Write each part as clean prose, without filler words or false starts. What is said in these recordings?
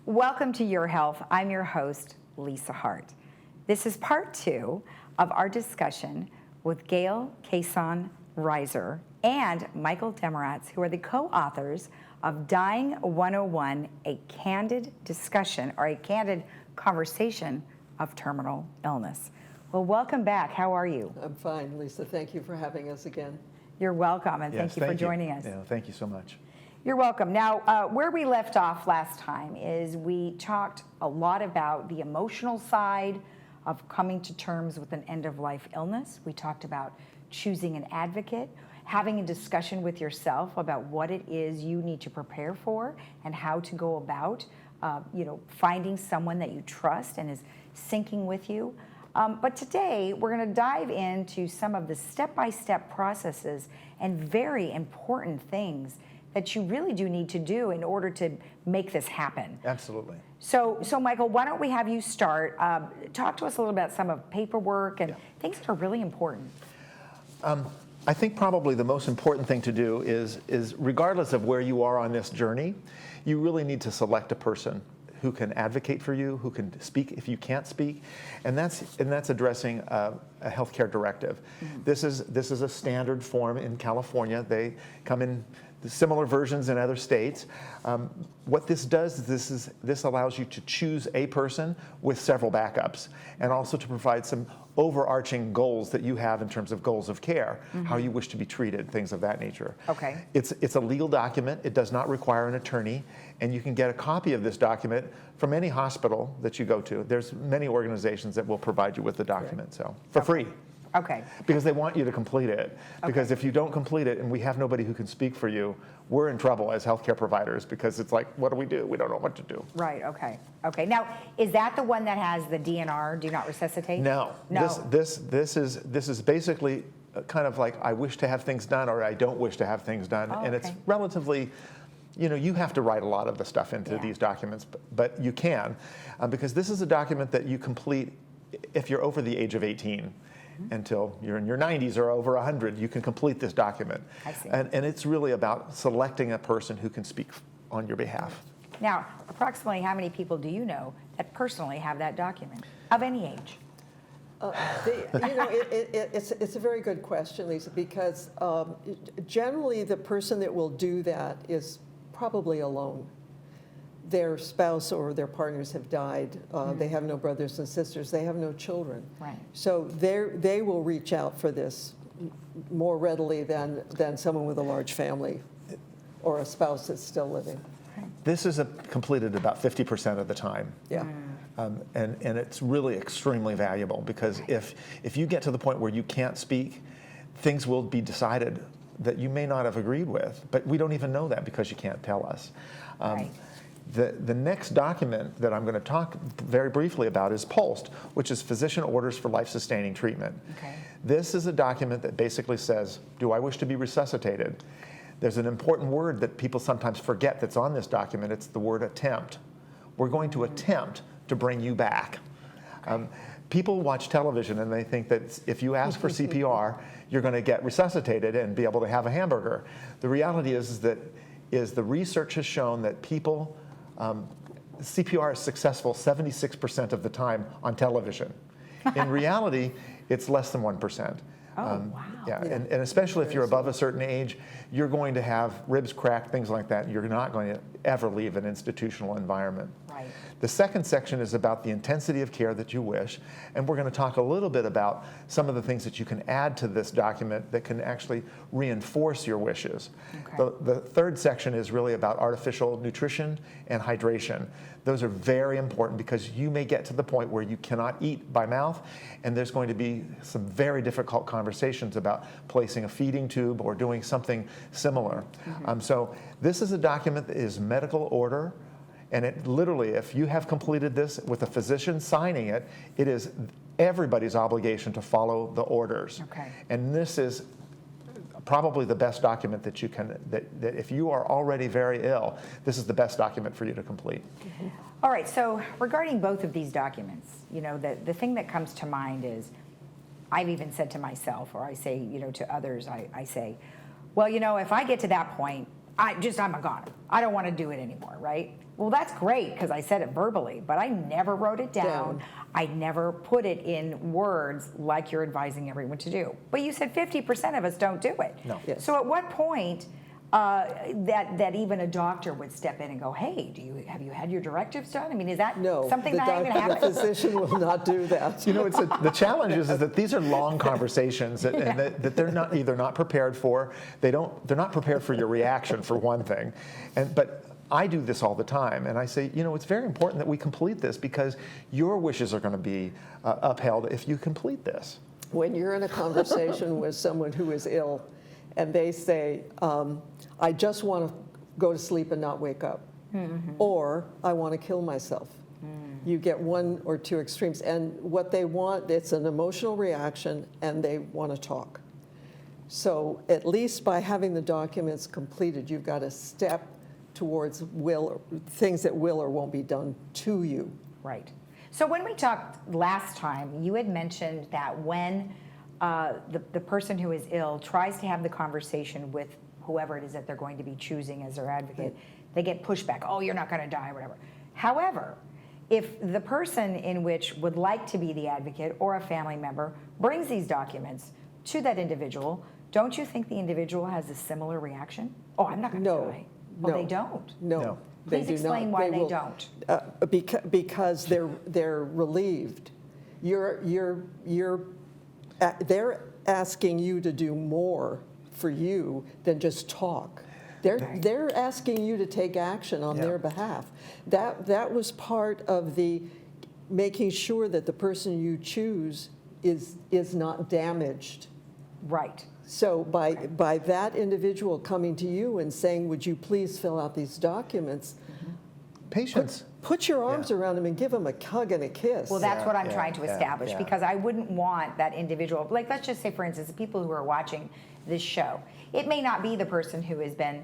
Welcome to Your Health. I'm your host, Lisa Hart. This is part 2 of our discussion with Gail Cason Reiser and Michael Demeratz, who are the co-authors of Dying 101, a candid discussion or a candid conversation of terminal illness. Well, welcome back. How are you? I'm fine, Lisa. Thank you for having us again. You're welcome, and thank you for joining us. Yeah, thank you so much. You're welcome. Now, where we left off last time is we talked a lot about the emotional side of coming to terms with an end-of-life illness. We talked about choosing an advocate, having a discussion with yourself about what it is you need to prepare for and how to go about, finding someone that you trust and is syncing with you. But today, we're going to dive into some of the step-by-step processes and very important things that you really do need to do in order to make this happen. Absolutely. So Michael, why don't we have you start? Talk to us a little about some of paperwork and things that are really important. I think probably the most important thing to do is regardless of where you are on this journey, you really need to select a person who can advocate for you, who can speak if you can't speak, and that's addressing a healthcare directive. Mm-hmm. This is a standard form in California. They come in similar versions in other states. What this does is this allows you to choose a person with several backups, and also to provide some overarching goals that you have in terms of goals of care, mm-hmm. how you wish to be treated, things of that nature. Okay. It's a legal document. It does not require an attorney, and you can get a copy of this document from any hospital that you go to. There's many organizations that will provide you with the document, so for free. Okay. Because they want you to complete it. Because if you don't complete it and we have nobody who can speak for you, we're in trouble as healthcare providers, because it's like, what do? We don't know what to do. Right, okay. Okay, now, is that the one that has the DNR, do not resuscitate? No. This is basically kind of like, I wish to have things done or I don't wish to have things done. And it's relatively, you have to write a lot of the stuff into these documents, but you can, because this is a document that you complete if you're over the age of 18. Until you're in your 90s or over 100, you can complete this document. I see. And it's really about selecting a person who can speak on your behalf. Now, approximately how many people do you know that personally have that document, of any age? It's a very good question, Lisa, because generally the person that will do that is probably alone. Their spouse or their partners have died. They have no brothers and sisters. They have no children. Right. So they will reach out for this more readily than someone with a large family or a spouse that's still living. This is completed about 50% of the time. Yeah. And it's really extremely valuable, because if you get to the point where you can't speak, things will be decided that you may not have agreed with, but we don't even know that because you can't tell us. Right. The next document that I'm going to talk very briefly about is POLST, which is Physician Orders for Life-Sustaining Treatment. Okay. This is a document that basically says, do I wish to be resuscitated? There's an important word that people sometimes forget that's on this document. It's the word attempt. We're going to attempt to bring you back. Okay. People watch television and they think that if you ask for CPR, you're going to get resuscitated and be able to have a hamburger. The reality is that the research has shown that people CPR is successful 76% of the time on television. In reality, it's less than 1%. Oh, wow. Yeah, and especially if you're above a certain age, you're going to have ribs cracked, things like that. You're not going to ever leave an institutional environment. Right. The second section is about the intensity of care that you wish, and we're going to talk a little bit about some of the things that you can add to this document that can actually reinforce your wishes. Okay. The third section is really about artificial nutrition and hydration. Those are very important, because you may get to the point where you cannot eat by mouth, and there's going to be some very difficult conversations about placing a feeding tube or doing something similar. Mm-hmm. So this is a document that is medical order, and it literally, if you have completed this with a physician signing it, it is everybody's obligation to follow the orders. Okay. And this is probably the best document that you can, that if you are already very ill, this is the best document for you to complete. Mm-hmm. All right, so regarding both of these documents, the thing that comes to mind is, I've even said to myself, or I say, to others, I say, well, if I get to that point, I'm a goner. I don't want to do it anymore, right? Well, that's great because I said it verbally, but I never wrote it down. I never put it in words like you're advising everyone to do. But you said 50% of us don't do it. No. Yes. So at what point that even a doctor would step in and go, hey, have you had your directives done? I mean, is that No, something the that even the happens? physician will not do that. You know, the challenge is that these are long conversations and that they're not either not prepared for. They're not prepared for your reaction, for one thing, but I do this all the time, and I say, you know, it's very important that we complete this because your wishes are going to be upheld if you complete this. When you're in a conversation with someone who is ill and they say, I just want to go to sleep and not wake up, or I want to kill myself. You get one or two extremes, and what they want, it's an emotional reaction, and they want to talk. So at least by having the documents completed, you've got a step towards things that will or won't be done to you. Right. So when we talked last time, you had mentioned that when the person who is ill tries to have the conversation with whoever it is that they're going to be choosing as their advocate, they get pushback. Oh, you're not going to die, or whatever. However, if the person in which would like to be the advocate or a family member brings these documents to that individual, don't you think the individual has a similar reaction? Oh, I'm not going to die. Well, they don't. No. They Please do explain not. why they don't. Because they're relieved. They're asking you to do more for you than just talk. They're asking you to take action on their behalf. That was part of the making sure that the person you choose is not damaged. Right. So by that individual coming to you and saying, would you please fill out these documents, Patience. put your arms around them and give them a hug and a kiss. Well, that's what I'm trying to establish, yeah. because I wouldn't want that individual, like let's just say, for instance, the people who are watching this show, it may not be the person who has been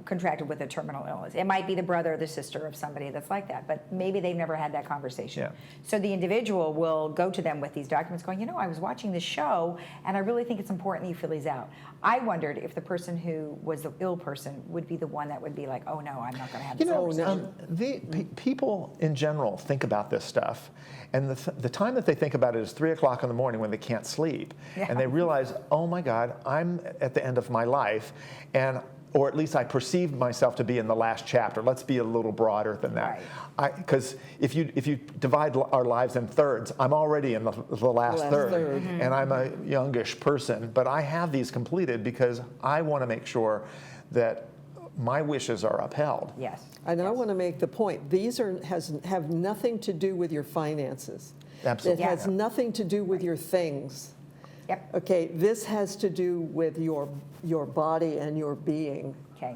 contracted with a terminal illness. It might be the brother or the sister of somebody that's like that, but maybe they've never had that conversation. Yeah. So the individual will go to them with these documents going, you know, I was watching this show and I really think it's important that you fill these out. I wondered if the person who was the ill person would be the one that would be like, oh no, I'm not going to have this conversation. People in general think about this stuff, and the time that they think about it is 3 o'clock in the morning when they can't sleep, and they realize, oh my God, I'm at the end of my life, or at least I perceived myself to be in the last chapter. Let's be a little broader than that. Because if you divide our lives in thirds, I'm already in the last third. And I'm a youngish person, but I have these completed because I want to make sure that my wishes are upheld. Yes. And I want to make the point, these have nothing to do with your finances. Absolutely. It has nothing to do with your things. Yep. Okay, this has to do with your body and your being. Okay.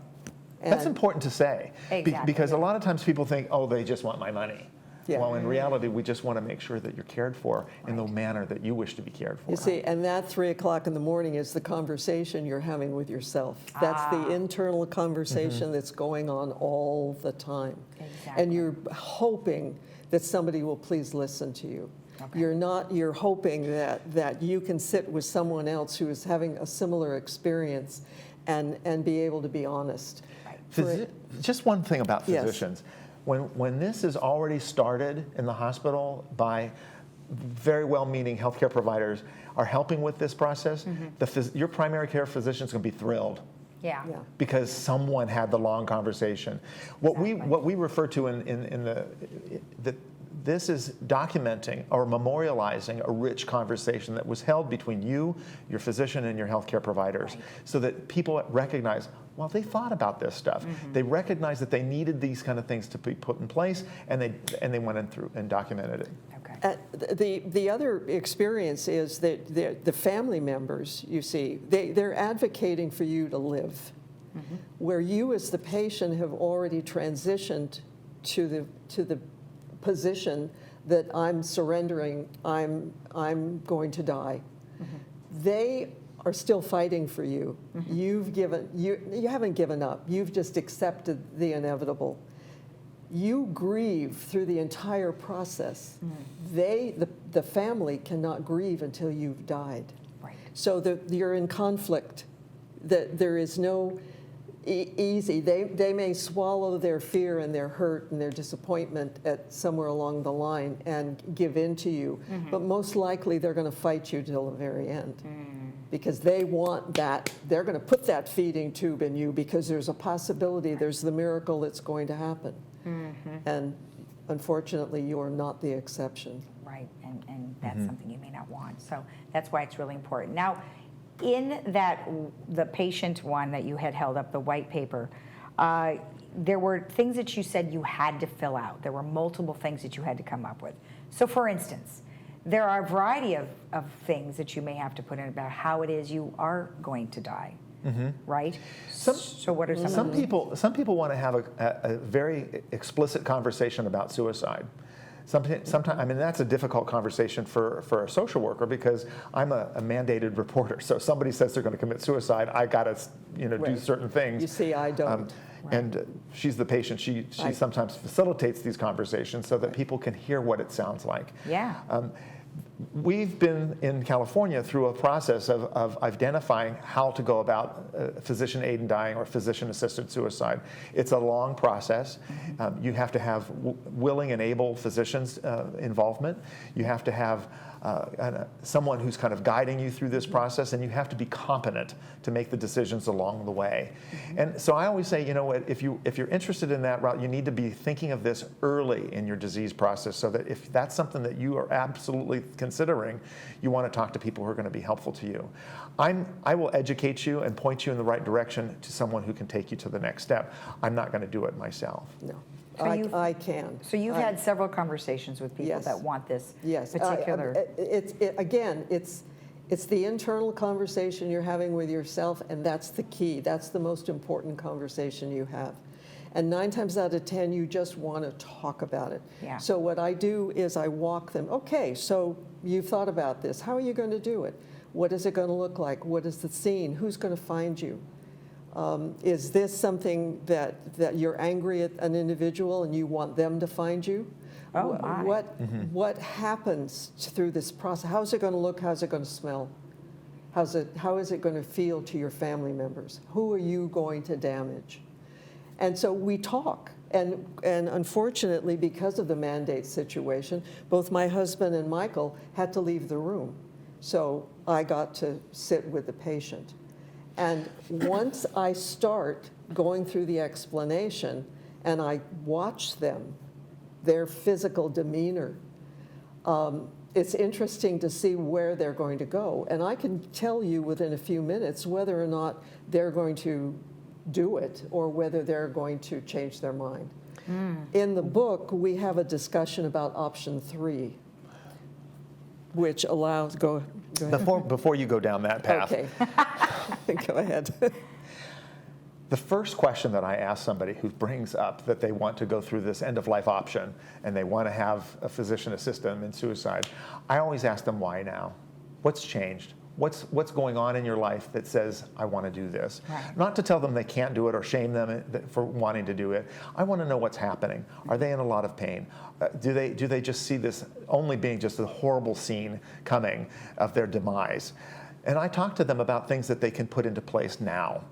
That's important to say. Exactly. Because a lot of times people think, oh, they just want my money. Yeah. Well, in reality, we just want to make sure that you're cared for in the manner that you wish to be cared for. You see, and that 3 o'clock in the morning is the conversation you're having with yourself. That's the internal conversation that's going on all the time. Exactly. And you're hoping that somebody will please listen to you. Okay. You're hoping that you can sit with someone else who is having a similar experience and be able to be honest. Just one thing about Yes. physicians. When this is already started in the hospital by very well-meaning healthcare providers are helping with this process, your primary care physician is going to be thrilled. Yeah. Because someone had the long conversation. What we refer to this is documenting or memorializing a rich conversation that was held between you, your physician, and your healthcare providers, so that people recognize, well, they thought about this stuff. They recognized that they needed these kind of things to be put in place, and they went in through and documented it. Okay. The other experience is that the family members, you see, they're advocating for you to live, where you as the patient have already transitioned to the position that I'm surrendering, I'm going to die. They are still fighting for you. You haven't given up. You've just accepted the inevitable. You grieve through the entire process. The family cannot grieve until you've died. Right. So you're in conflict. That there is no easy. They may swallow their fear and their hurt and their disappointment at somewhere along the line and give in to you. But most likely they're going to fight you till the very end because they want that. They're going to put that feeding tube in you because there's a possibility, there's the miracle that's going to happen. And unfortunately, you're not the exception. Right, and that's something you may not want. So that's why it's really important. Now, in that, the patient one that you had held up, the white paper, there were things that you said you had to fill out. There were multiple things that you had to come up with. So for instance, there are a variety of things that you may have to put in about how it is you are going to die, right? So what are some of them? Some people want to have a very explicit conversation about suicide. Sometimes, I mean, that's a difficult conversation for a social worker because I'm a mandated reporter. So if somebody says they're going to commit suicide, I got to, do certain things. You see, I don't. And she's the patient. She sometimes facilitates these conversations so that people can hear what it sounds like. Yeah. We've been in California through a process of identifying how to go about physician aid in dying or physician-assisted suicide. It's a long process. You have to have willing and able physicians' involvement. You have to have someone who's kind of guiding you through this process, and you have to be competent to make the decisions along the way. And so I always say, if you're interested in that route, you need to be thinking of this early in your disease process so that if that's something that you are absolutely considering, you want to talk to people who are going to be helpful to you. I will educate you and point you in the right direction to someone who can take you to the next step. I'm not going to do it myself. No. So I can. So you've had several conversations with people Yes. that want this Yes. particular. It's the internal conversation you're having with yourself, and that's the key. That's the most important conversation you have. And 9 times out of 10, you just want to talk about it. Yeah. So what I do is I walk them, okay, so you've thought about this. How are you going to do it? What is it going to look like? What is the scene? Who's going to find you? Is this something that you're angry at an individual and you want them to find you? Oh, my. What happens through this process? How's it going to look? How's it going to smell? How is it going to feel to your family members? Who are you going to damage? And so we talk. And unfortunately, because of the mandate situation, both my husband and Michael had to leave the room. So I got to sit with the patient. And once I start going through the explanation and I watch them, their physical demeanor, it's interesting to see where they're going to go. And I can tell you within a few minutes whether or not they're going to do it or whether they're going to change their mind. In the book, we have a discussion about option 3, which allows, go ahead. Before you go down that path. Okay. Go ahead. The first question that I ask somebody who brings up that they want to go through this end-of-life option and they want to have a physician assist them in suicide, I always ask them, why now? What's changed? What's going on in your life that says, I want to do this? Right. Not to tell them they can't do it or shame them for wanting to do it. I want to know what's happening. Are they in a lot of pain? Do they just see this only being just a horrible scene coming of their demise? And I talk to them about things that they can put into place now.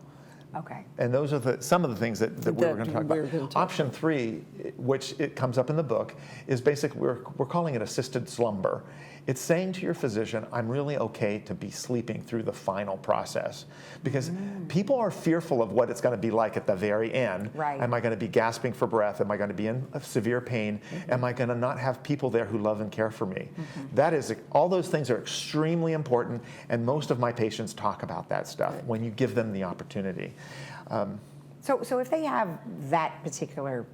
Okay. And those are some of the things that we were going to talk about. Option 3, which it comes up in the book, is basically, we're calling it assisted slumber. It's saying to your physician, I'm really okay to be sleeping through the final process. Because people are fearful of what it's going to be like at the very end. Right. Am I going to be gasping for breath? Am I going to be in severe pain? Am I going to not have people there who love and care for me? That is, all those things are extremely important, and most of my patients talk about that stuff when you give them the opportunity. So if they have that particular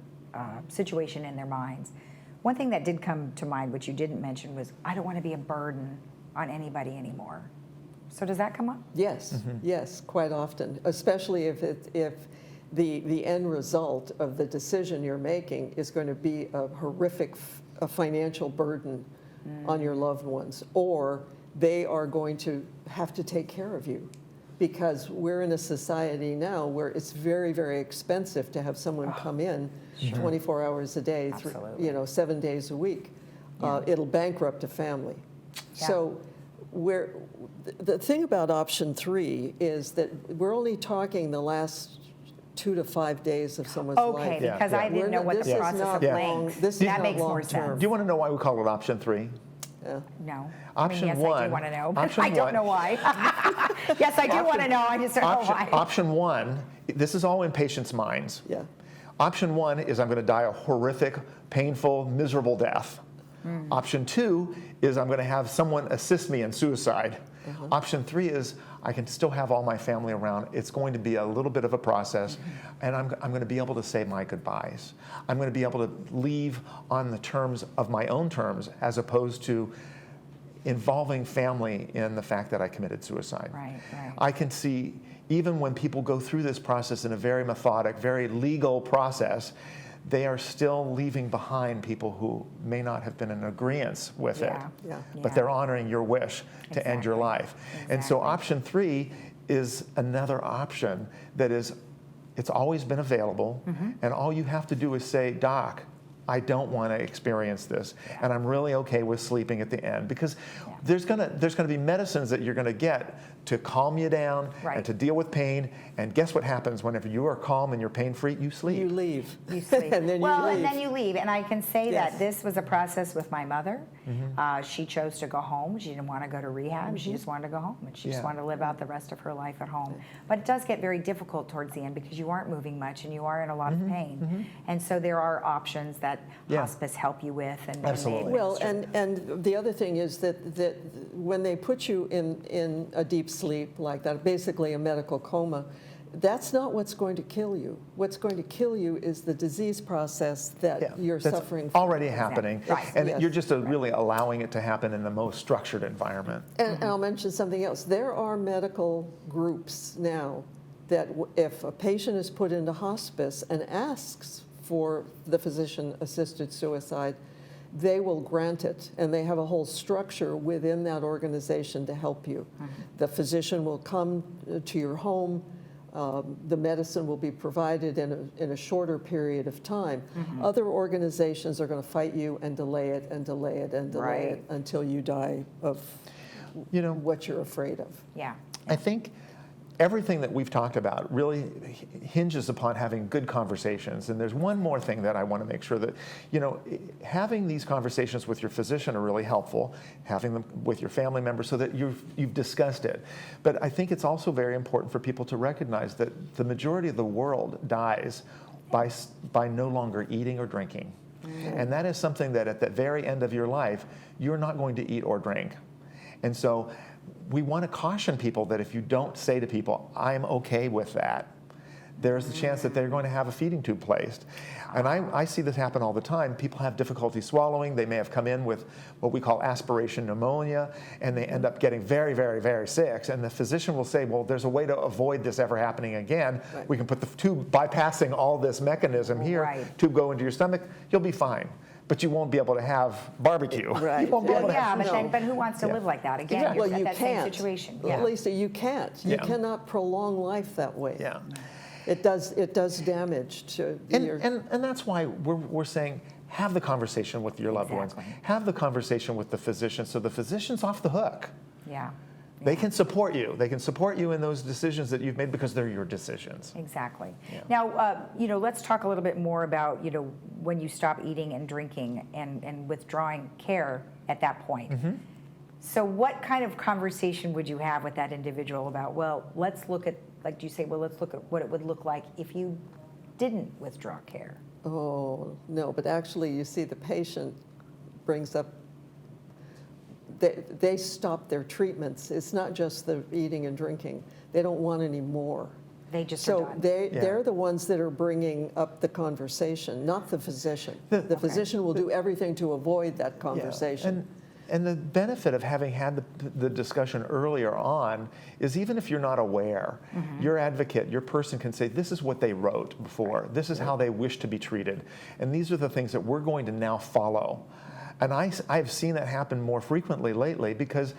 situation in their minds, one thing that did come to mind, which you didn't mention, was I don't want to be a burden on anybody anymore. So does that come up? Yes, yes, quite often, especially if the end result of the decision you're making is going to be a horrific financial burden on your loved ones, or they are going to have to take care of you. Because we're in a society now where it's very, very expensive to have someone come in 24 hours a day, 7 days a week. It'll bankrupt a family. Yeah. So the thing about option 3 is that we're only talking the last 2 to 5 days of someone's Okay, life. Yeah, because yeah. I didn't know what This the is process not of long- length. this is That not makes more long-term. sense. Do you want to know why we call it option 3? Yeah. No. Option I mean, yes, I one- do want to know, but option I don't one- know why. Yes, I do want to know, I just don't know why. Option 1, this is all in patients' minds. Yeah. Option 1 is I'm going to die a horrific, painful, miserable death. Option 2 is I'm going to have someone assist me in suicide. Option 3 is I can still have all my family around. It's going to be a little bit of a process, and I'm going to be able to say my goodbyes. I'm going to be able to leave on the terms of my own terms, as opposed to involving family in the fact that I committed suicide. Right, right. I can see, even when people go through this process in a very methodic, very legal process, they are still leaving behind people who may not have been in agreement with it. Yeah. But they're honoring your wish to end your Exactly. life. And so Exactly. option 3 is another option that is, it's always been available, and all you have to do is say, Doc, I don't want to experience this, and I'm really okay with sleeping at the end, because there's gonna be medicines that you're gonna get to calm you down Right. and to deal with pain. And guess what happens whenever you are calm and you're pain-free? You sleep. You leave. You sleep. And then you well, leave. and then you leave. And I can say Yes. that this was a process with my mother. She chose to go home. She didn't want to go to rehab. She just wanted to go home. And she just Yeah. wanted to live out the rest of her life at home. But it does get very difficult towards the end because you aren't moving much and you are in a lot of pain. And so there are options that Yeah. hospice help you with. And Absolutely. they Well, administer. and the other thing is that when they put you in a deep sleep like that, basically a medical coma, that's not what's going to kill you. What's going to kill you is the disease process that Yeah, you're that's suffering from. already happening. Right. And Yes. you're just really allowing it to happen in the most structured environment. And I'll mention something else. There are medical groups now that if a patient is put into hospice and asks for the physician-assisted suicide, they will grant it, and they have a whole structure within that organization to help you. The physician will come to your home. The medicine will be provided in a shorter period of time. Other organizations are going to fight you and delay it and delay it and delay Right. it until you die of what you're afraid of. Yeah. I think everything that we've talked about really hinges upon having good conversations. And there's one more thing that I want to make sure that, having these conversations with your physician are really helpful, having them with your family members so that you've discussed it. But I think it's also very important for people to recognize that the majority of the world dies by no longer eating or drinking. And that is something that at the very end of your life, you're not going to eat or drink. And so we want to caution people that if you don't say to people, I'm okay with that, there's the chance that they're going to have a feeding tube placed. And I see this happen all the time. People have difficulty swallowing. They may have come in with what we call aspiration pneumonia, and they end up getting very, very, very sick. And the physician will say, well, there's a way to avoid this ever happening again. Right. We can put the tube, bypassing all this mechanism here, Right. tube go into your stomach, you'll be fine. But you won't be able to have barbecue. Right. You won't be Well, able to yeah, have but who wants to Yeah. live like that? Again, Exactly. you're Well, at you that can't. same situation. Yeah. Lisa, you can't. You Yeah. cannot prolong life that way. Yeah. It does damage to your... And that's why we're saying have the conversation with your loved ones. Exactly. Have the conversation with the physician, so the physician's off the hook. Yeah. They can support you. They can support you in those decisions that you've made because they're your decisions. Exactly. Yeah. Now, let's talk a little bit more about, when you stop eating and drinking and withdrawing care at that point. So what kind of conversation would you have with that individual about, well, let's look at, like you say, well, let's look at what it would look like if you didn't withdraw care? Oh, no, but actually, you see, the patient brings up, they stop their treatments. It's not just the eating and drinking. They don't want any more. They just So are done. they're the ones that are bringing up the conversation, not the physician. The physician will do everything to avoid that conversation. And the benefit of having had the discussion earlier on is even if you're not aware, your advocate, your person can say, this is what they wrote before. This is how they wish to be treated. And these are the things that we're going to now follow. And I've seen that happen more frequently lately because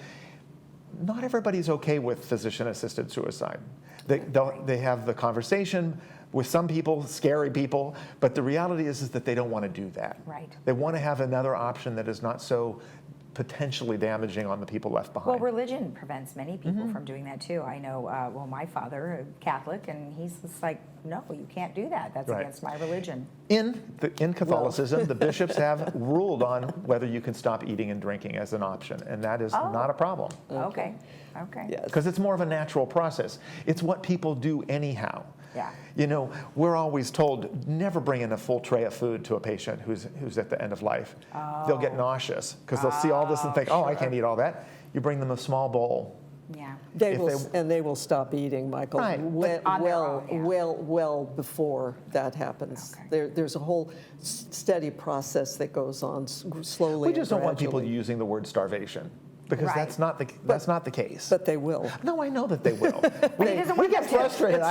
not everybody's okay with physician-assisted suicide. They have the conversation with some people, scary people, but the reality is that they don't want to do that. Right. They want to have another option that is not so potentially damaging on the people left behind. Well, religion prevents many people from doing that too. I know, well, my father, a Catholic, and he's just like, no, you can't do that. That's Right. against my religion. In Catholicism, the bishops have ruled on whether you can stop eating and drinking as an option, and that is not a problem. Okay. Yes. Because it's more of a natural process. It's what people do anyhow. Yeah. You know, we're always told never bring in a full tray of food to a patient who's at the end of life. They'll get nauseous because they'll see all this and think, oh, I can't eat all that. You bring them a small bowl. Yeah. They will stop eating, Michael, Right. On their own, yeah. well before that happens. Okay. There's a whole steady process that goes on slowly. We just and don't want people gradually. using the word starvation because Right. that's not the case. But they will. No, I know that they will. But he doesn't we want get them to. frustrated.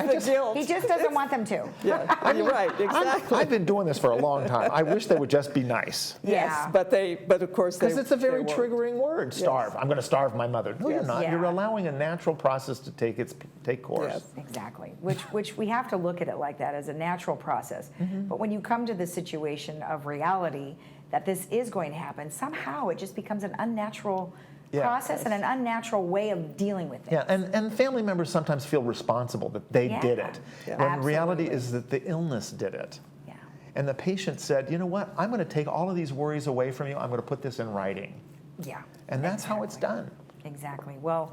He just doesn't want them to. Yeah, you're right, exactly. I've been doing this for a long time. I wish they would just be nice. Yeah. Yes, but of course they Because it's a very they won't. triggering word, starve. I'm going to starve my mother. No, you're Yes. not. Yeah. You're allowing a natural process to take course. Yes. Exactly, which we have to look at it like that as a natural process. But when you come to the situation of reality that this is going to happen, somehow it just becomes an unnatural Yeah. process and an unnatural way of dealing with it. Yeah, and family members sometimes feel responsible that they Yeah. did it. Yeah. When reality Absolutely. is that the illness did it. Yeah. And the patient said, you know what, I'm going to take all of these worries away from you. I'm going to put this in writing. Yeah. And that's how it's done. Exactly. Well,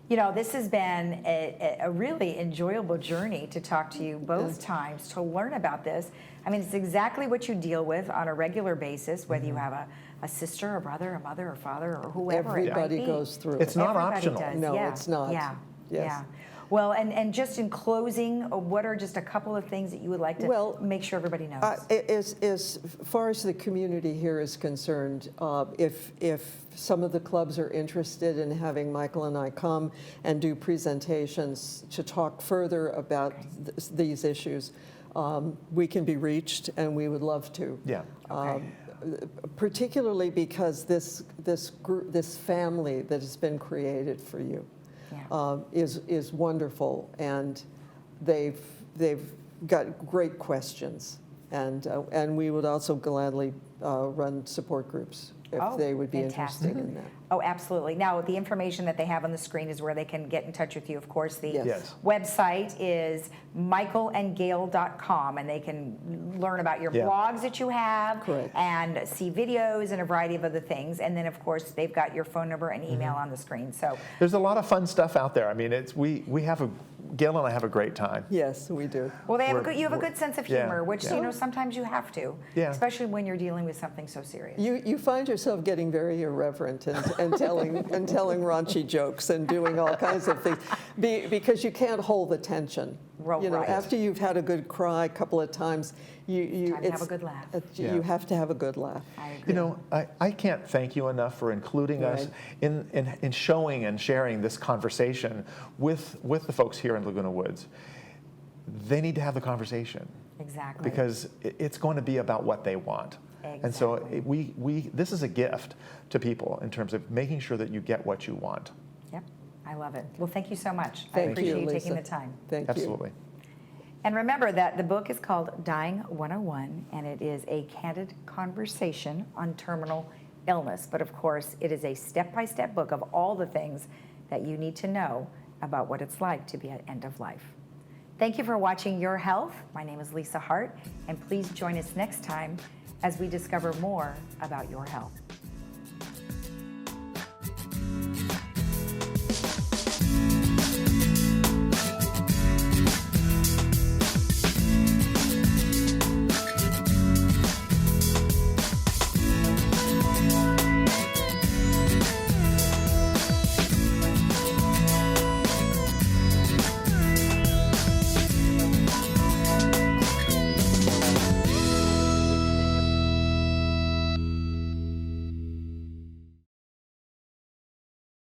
you know, this has been a really enjoyable journey to talk to you both times to learn about this. I mean, it's exactly what you deal with on a regular basis, whether you have a sister, a brother, a mother, or father, or whoever it might Everybody be. goes through It's it. not Everybody optional. does, No, yeah. it's not. Yeah. Yes. Yeah. Well, and just in closing, what are just a couple of things that you would like to Well, make sure everybody knows? As far as the community here is concerned, if some of the clubs are interested in having Michael and I come and do presentations to talk further about these issues, we can be reached, and we would love to. Yeah. Particularly because this family that has been created for you Yeah. is wonderful, and they've got great questions, and we would also gladly run support groups if they would be fantastic. interested in that. Oh, absolutely. Now, the information that they have on the screen is where they can get in touch with you. Of course, the Yes. Yes. website is michaelandgail.com, and they can learn about your Yeah. blogs that you have Correct. and see videos and a variety of other things. And then, of course, they've got your phone number and email on the screen. So, There's a lot of fun stuff out there. I mean, Gail and I have a great time. Yes, we do. well, they have We're- you have a good sense of yeah, humor, which yeah. you know sometimes you have to, Yeah. especially when you're dealing with something so serious. You find yourself getting very irreverent and telling raunchy jokes and doing all kinds of things because you can't hold the tension. Right. You know, after you've had a good cry a couple of times, Time to have a good laugh. Yeah. You have to have a good laugh. I agree. You know, I can't thank you enough for including us in showing and sharing this conversation with the folks here in Laguna Woods. They need to have the conversation Exactly. because it's going to be about what they want. And so this is a gift to people in terms of making sure that you get what you want. Yep, I love it. Well, thank you so much. I Thank appreciate you, you taking Lisa. the time. Thank you. Absolutely. And remember that the book is called Dying 101, and it is a candid conversation on terminal illness. But of course, it is a step-by-step book of all the things that you need to know about what it's like to be at end of life. Thank you for watching Your Health. My name is Lisa Hart, and please join us next time as we discover more about your health.